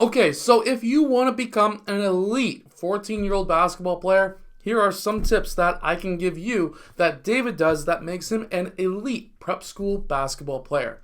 Okay, so if you want to become an elite 14-year-old basketball player, here are some tips that I can give you that David does that makes him an elite prep school basketball player.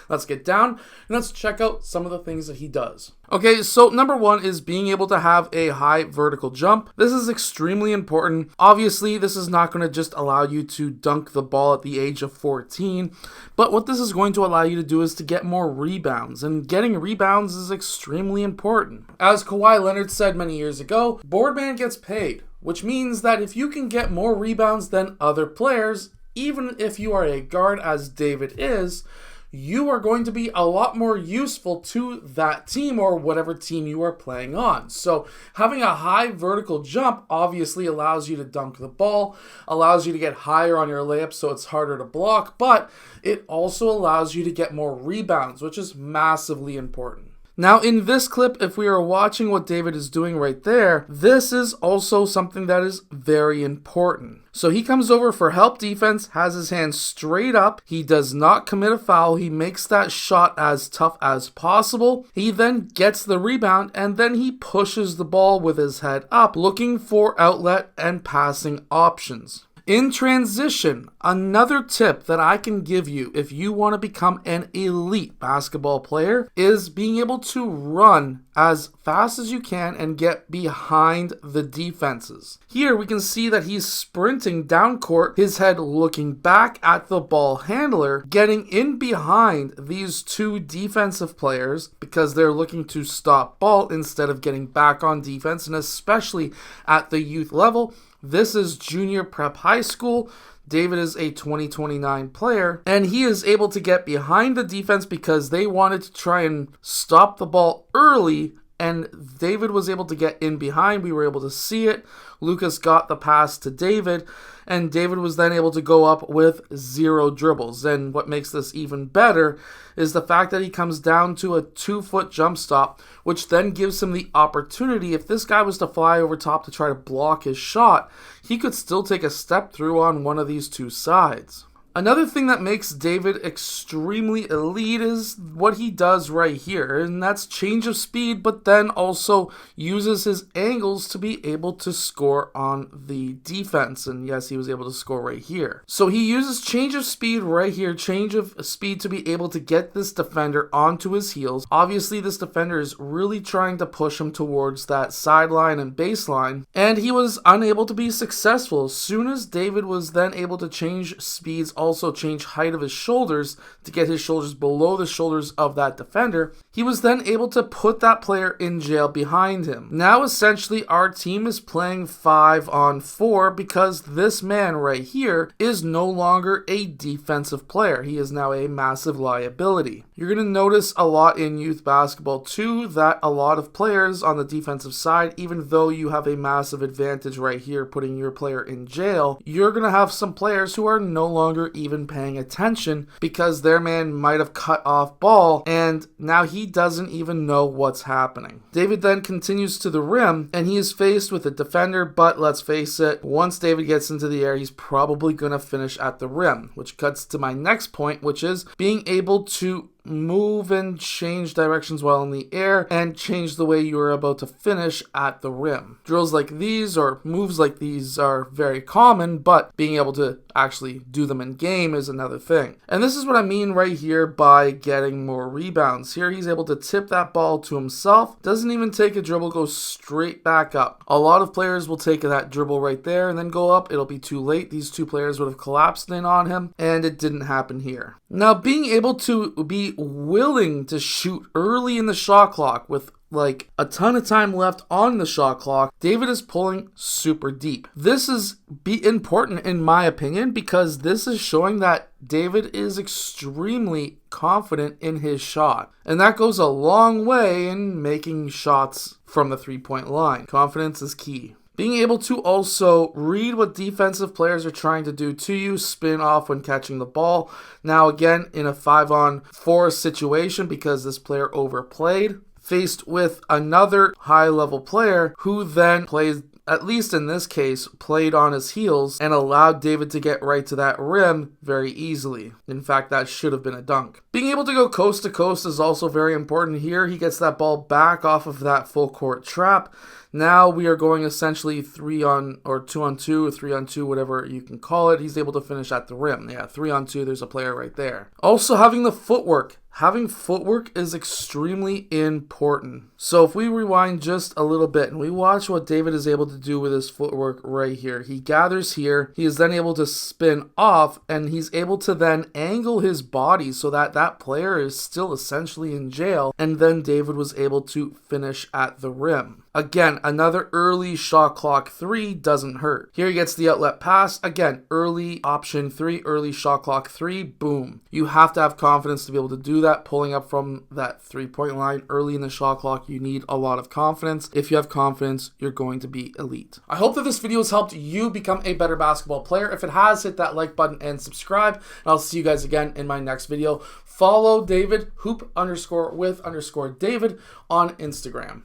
Let's get down and let's check out some of the things that he does. Okay, so number one is being able to have a high vertical jump. This is extremely important. Obviously, this is not going to just allow you to dunk the ball at the age of 14, but what this is going to allow you to do is to get more rebounds, and getting rebounds is extremely important. As Kawhi Leonard said many years ago, boardman gets paid, which means that if you can get more rebounds than other players, even if you are a guard as David is, you are going to be a lot more useful to that team or whatever team you are playing on. So having a high vertical jump obviously allows you to dunk the ball, allows you to get higher on your layups so it's harder to block, but it also allows you to get more rebounds, which is massively important. Now in this clip, if we are watching what David is doing right there, this is also something that is very important. So he comes over for help defense, has his hands straight up. He does not commit a foul. He makes that shot as tough as possible. He then gets the rebound and then he pushes the ball with his head up, looking for outlet and passing options. In transition, another tip that I can give you if you want to become an elite basketball player is being able to run as fast as you can and get behind the defenses. Here we can see that he's sprinting down court, his head looking back at the ball handler, getting in behind these two defensive players because they're looking to stop ball instead of getting back on defense, and especially at the youth level. This is junior prep high school. David is a 2029 player, and he is able to get behind the defense because they wanted to try and stop the ball early, and David was able to get in behind. We were able to see it. Lucas got the pass to David, and David was then able to go up with 0 dribbles. And what makes this even better is the fact that he comes down to a 2-foot jump stop, which then gives him the opportunity, if this guy was to fly over top to try to block his shot, he could still take a step through on one of these two sides. Another thing that makes David extremely elite is what he does right here, and that's change of speed, but then also uses his angles to be able to score on the defense. And yes, he was able to score right here. So he uses change of speed right here, change of speed to be able to get this defender onto his heels. Obviously, this defender is really trying to push him towards that sideline and baseline, and he was unable to be successful. As soon as David was then able to change speeds, also change height of his shoulders to get his shoulders below the shoulders of that defender, he was then able to put that player in jail behind him. Now essentially our team is playing 5-on-4 because this man right here is no longer a defensive player. He is now a massive liability. You're going to notice a lot in youth basketball too that a lot of players on the defensive side, even though you have a massive advantage right here putting your player in jail, you're going to have some players who are no longer even paying attention because their man might have cut off ball and now he doesn't even know what's happening. David then continues to the rim and he is faced with a defender, but let's face it, once David gets into the air, he's probably going to finish at the rim, which cuts to my next point, which is being able to move and change directions while in the air and change the way you are about to finish at the rim. Drills like these or moves like these are very common, but being able to actually do them in game is another thing. And this is what I mean right here by getting more rebounds. Here he's able to tip that ball to himself, doesn't even take a dribble, goes straight back up. A lot of players will take that dribble right there and then go up. It'll be too late. These two players would have collapsed in on him, and it didn't happen here. Now, being able to be willing to shoot early in the shot clock with like a ton of time left on the shot clock, David is pulling super deep. This is important in my opinion because this is showing that David is extremely confident in his shot. And that goes a long way in making shots from the 3-point line. Confidence is key. Being able to also read what defensive players are trying to do to you, spin off when catching the ball. Now again, in a 5-on-4 situation because this player overplayed, faced with another high-level player who then plays at least in this case, played on his heels and allowed David to get right to that rim very easily. In fact, that should have been a dunk. Being able to go coast to coast is also very important here. He gets that ball back off of that full court trap. Now we are going essentially 2-on-2 or 3-on-2, whatever you can call it. He's able to finish at the rim. Yeah, 3-on-2, there's a player right there. Also having the footwork. Having footwork is extremely important. So if we rewind just a little bit and we watch what David is able to do with his footwork right here. He gathers here. He is then able to spin off and he's able to then angle his body so that that player is still essentially in jail. And then David was able to finish at the rim. Again, another early shot clock 3 doesn't hurt. Here he gets the outlet pass. Again, early option 3, early shot clock 3, boom. You have to have confidence to be able to do that. Pulling up from that 3-point line early in the shot clock, you need a lot of confidence. If you have confidence, you're going to be elite. I hope that this video has helped you become a better basketball player. If it has, hit that like button and subscribe. And I'll see you guys again in my next video. Follow David, hoop_with_David on Instagram.